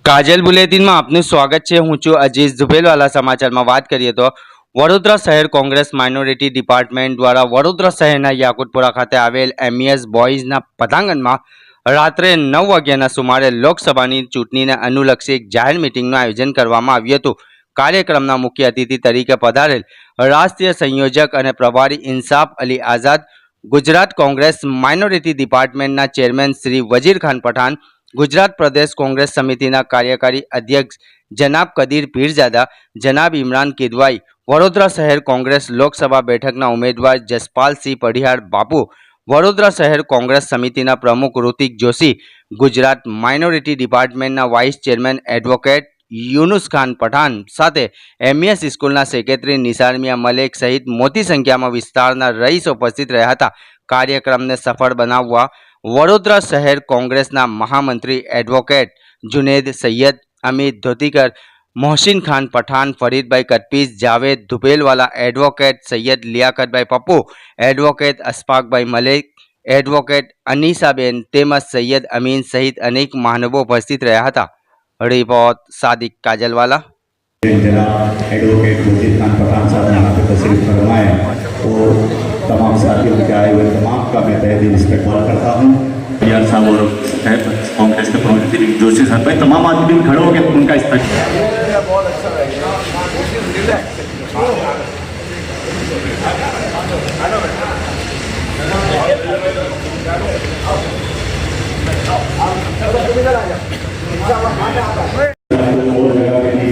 काजल bulletin में आपનું સ્વાગત છે। હું છું અજીઝ ઝુબેલવાલા। સમાચારમાં વાત કરીએ તો વડોદરા શહેર કોંગ્રેસ માઇનોરિટી ડિપાર્ટમેન્ટ દ્વારા વડોદરા શહેરના યાકુતપુરા ખાતે આવેલ એમઈએસ બોયઝના પટાંગણમાં રાત્રે 9 વાગ્યાના સુમારે લોકસભાની ચૂંટણીને અનુલક્ષી એક જાહેર મીટિંગનું આયોજન કરવામાં આવ્યું હતું। કાર્યક્રમના મુખ્ય અતિથિ તરીકે પધારેલ રાષ્ટ્રીય સંયોજક અને પ્રભારી ઇન્સાફ અલી આઝાદ, ગુજરાત કોંગ્રેસ માઇનોરિટી ડિપાર્ટમેન્ટના ચેરમેન શ્રી વજીર ખાન પઠાણ, गुजरात प्रदेश कांग्रेस समिति कार्यकारी अध्यक्ष जनाब कदीर पीरजादा, जनाब इमरान किदवाई, वडोदरा शहर कांग्रेस लोकसभा बैठकना उम्मीदवार जसपाल सिंह पढ़ियार बापू, वडोदरा शहर कांग्रेस समिति प्रमुख ऋतिक जोशी, गुजरात माइनॉरिटी डिपार्टमेंटना vice chairman advocate Yunus Khan Pathan साथे एमईएस स्कूलना सेक्रेटरी निसार मियां मलिक सहित मोटी संख्या में विस्तारना रईस उपस्थित रह्या हता। कार्यक्रमने सफल बनाववा वडोदरा शहर कांग्रेसना महामंत्री एडवोकेट जुनेद सैयद, अमित धोतीकर, मोहसिन खान पठान, फरीद भाई कटपीस, जावेद धुबेलवाला, एडवोकेट सैयद लियाकत भाई पप्पू, एडवोकेट अशफाक भाई मलिक, एडवोकेट अनीसाबेन तेमज सैयद अमीन सहित अनेक महानुभावो उपस्थित रह्या हता। रिपोर्ट सादिक काजलवाला। एडवोकेट मोहसिन खान पठान साहब यहाँ पे तशरीफ फरमाए और तमाम साथियों के आए हुए तमाम का मैं तहे दिल इस्तेमाल करता हूँ। यार साहब और कांग्रेस के प्रमुख जोशी साहब भाई तमाम आदमी खड़े हो गए उनका बहुत अच्छा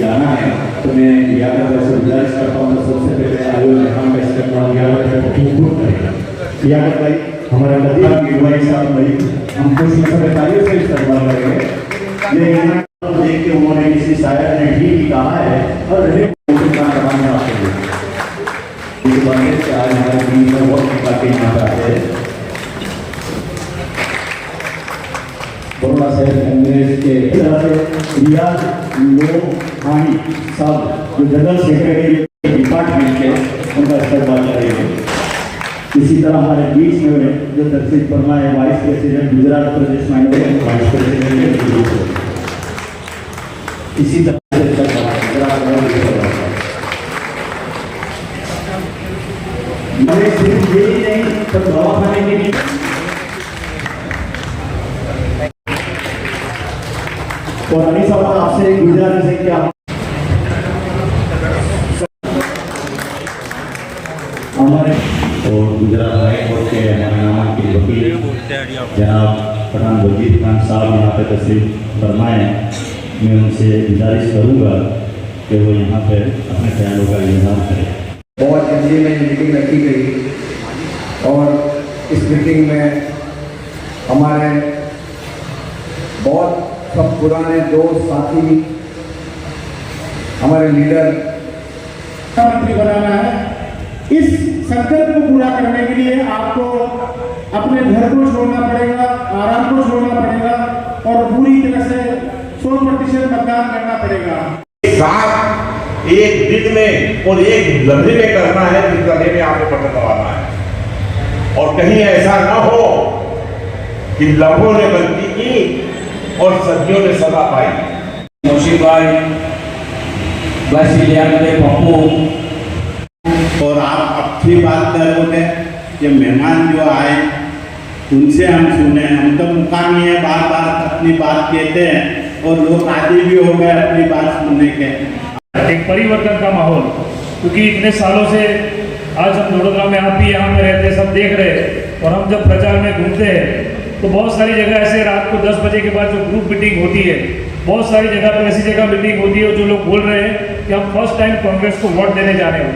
जाना है तो मैं यादव से गुजारिश करता हूँ। सबसे पहले आयोजन का इस्तेमाल यादव भाई हमारा नदी गिरवाई साहब भाई हम कुछ तालियों से इस्तेमाल करेंगे, लेकिन देख के उन्होंने किसी शायर ने ठीक ही कहा है और आज हमारे बीच में बहुत बातें चाहते हैं। बड़ोड़ा शहर कांग्रेस के रियाज लोहानी साहब जो जनरल सेक्रेटरी डिपार्टमेंट के उनका इस्तेमाल करेंगे। इसी तरह हमारे बीच में जो तशरीफ फरमा है वाइस प्रेसिडेंट गुजरात प्रदेश माइनॉरिटी वाइस प्रेसिडेंट, इसी तरह से सिर्फ यही नहीं तो दवाखाने के लिए और अली साहब आपसे गुजारिश है कि हमारे और गुजरात हाई कोर्ट के हमारे नामांकित वकील जनाब पठान वजीर खान साहब यहाँ पे तशरीफ फरमाए। मैं उनसे गुजारिश करूँगा कि वो यहाँ पे अपने ख्यालों का इजहार करें। बहुत जल्दी में मीटिंग रखी गई और इस मीटिंग में हमारे बहुत सब पुराने दोस्त साथी हमारे लीडर मंत्री बनाना है। इस संकल्प को पूरा करने के लिए आपको अपने घर को छोड़ना पड़ेगा, आराम को छोड़ना पड़ेगा और पूरी तरह से 100% मतदान करना पड़ेगा। साथ एक दिन में और एक लम्हे में करना है, जिस लम्हे में आपको बटन दबाना है और कहीं ऐसा ना हो कि लम्हों ने गलती की और सदियों ने सजा पाई। मोहसिन भाई, पप्पू और आप अच्छी बात कर रहे हैं कि मेहमान जो आए उनसे हम सुने, हम तो मुकामी है, बार बार अपनी बात कहते हैं और लोग आदि भी हो गए अपनी बात सुनने के। एक परिवर्तन का माहौल, क्योंकि इतने सालों से आज हम वडोदरा में, आप भी यहाँ में रहते सब देख रहे हैं, और हम जब प्रचार में घूमते हैं तो बहुत सारी जगह ऐसे रात को 10 बजे के बाद जो ग्रुप मीटिंग होती है, बहुत सारी जगह पर ऐसी जगह मीटिंग होती है जो लोग बोल रहे हैं कि हम फर्स्ट टाइम कांग्रेस को वोट देने जा रहे हैं।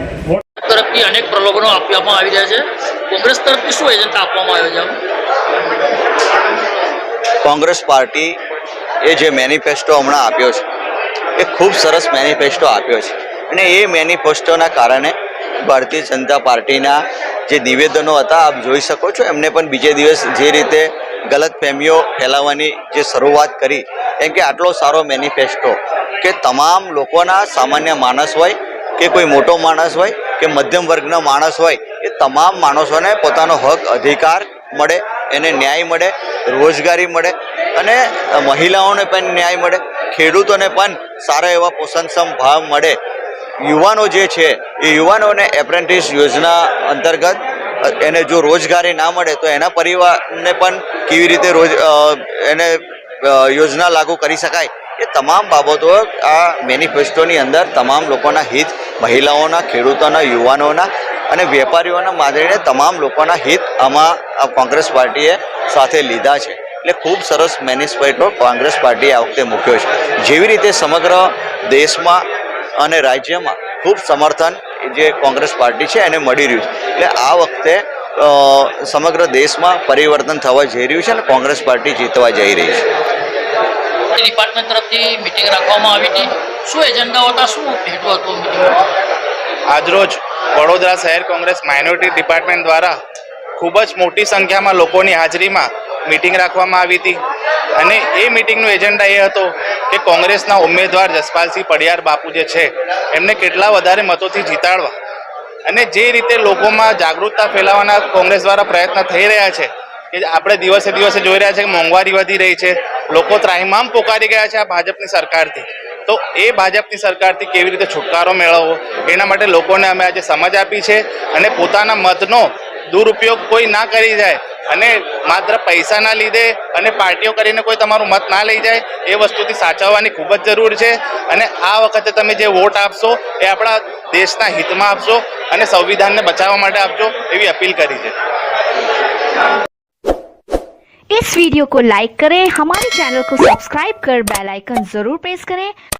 तरफથી अनेक प्रलोभनो આપવામાં આવી રહ્યા છે, કોંગ્રેસ તરફથી શું એજન્ડા આપવામાં આવ્યો છે? કોંગ્રેસ પાર્ટી એ જે મેનિફેસ્ટો હમણાં આપ્યો છે એ ખૂબ સરસ મેનિફેસ્ટો આપ્યો છે અને એ મેનિફેસ્ટોના કારણે ભારતીય જનતા પાર્ટીના જે નિવેદનો હતા આપ જોઈ શકો છો, એમને પણ બીજે દિવસ જે રીતે ગલતફહેમીઓ ફેલાવવાની જે શરૂઆત કરી, કેમ કે આટલો સારો મેનિફેસ્ટો કે તમામ લોકોના સામાન્ય માણસ હોય કે કોઈ મોટો માણસ હોય કે મધ્યમ વર્ગનો માણસ હોય, એ તમામ માણસોને પોતાનો હક અધિકાર મળે, એને ન્યાય મળે, રોજગારી મળે અને મહિલાઓને પણ ન્યાય મળે, ખેડૂતોને પણ સારા એવા પોષણક્ષમ ભાવ મળે. યુવાનો જે છે એ યુવાનોને એપ્રેન્ટિસ યોજના અંતર્ગત એને જો રોજગારી ના મળે તો એના પરિવારને પણ કેવી રીતે એને યોજના લાગુ કરી શકાય, એ તમામ બાબતો આ મેનિફેસ્ટોની અંદર તમામ લોકોના હિત, મહિલાઓના, ખેડૂતોના, યુવાનોના અને વેપારીઓના માંડીને તમામ લોકોના હિત આમાં કોંગ્રેસ પાર્ટીએ સાથે લીધા છે. એટલે ખૂબ સરસ મેનિફેસ્ટો કોંગ્રેસ પાર્ટીએ આ વખતે મૂક્યો છે. જેવી રીતે સમગ્ર દેશમાં અને રાજ્યમાં ખૂબ સમર્થન જે કોંગ્રેસ પાર્ટી છે એને મળી રહ્યું છે. એટલે આ વખતે સમગ્ર દેશમાં પરિવર્તન થવા જઈ રહ્યું છે અને કોંગ્રેસ પાર્ટી જીતવા જઈ રહી છે. ડિપાર્ટમેન્ટ તરફથી મિટિંગ રાખવામાં આવી હતી. શું એજન્ડાઓ હતા, શું હેતુ હતો મિટિંગમાં? આજરોજ વડોદરા શહેર કોંગ્રેસ માઇનોરિટી ડિપાર્ટમેન્ટ દ્વારા ખૂબ જ મોટી સંખ્યામાં લોકોની હાજરીમાં મિટિંગ રાખવામાં આવી હતી અને એ મિટિંગનો એજન્ડા એ હતો કે કોંગ્રેસના ઉમેદવાર જસપાલસિંહ પડિયાર બાપુ જે છે એમને કેટલા વધારે મતોથી જીતાડવા અને જે રીતે લોકોમાં જાગૃતતા ફેલાવવાના કોંગ્રેસ દ્વારા પ્રયત્ન થઈ રહ્યા છે કે આપણે દિવસે દિવસે જોઈ રહ્યા છે કે મોંઘવારી વધી રહી છે, લોકો ત્રાહિમામ પોકારી ગયા છે આ ભાજપની સરકારથી. તો એ ભાજપની સરકારથી કેવી રીતે છુટકારો મેળવવો એના માટે લોકોને અમે આજે સમજ આપી છે અને પોતાના મતનો દુરુપયોગ કોઈ ના કરી જાય અને માત્ર પૈસાના લીધે અને પાર્ટીઓ કરીને કોઈ તમારું મત ના લઈ જાય એ વસ્તુથી સાચવવાની ખૂબ જ જરૂર છે. અને આ વખતે તમે જે વોટ આપશો એ આપણા દેશના હિતમાં આપશો અને સંવિધાનને બચાવવા માટે આપજો એવી અપીલ કરી છે. इस वीडियो को लाइक करें, हमारे चैनल को सब्सक्राइब कर बेल आइकन जरूर प्रेस करें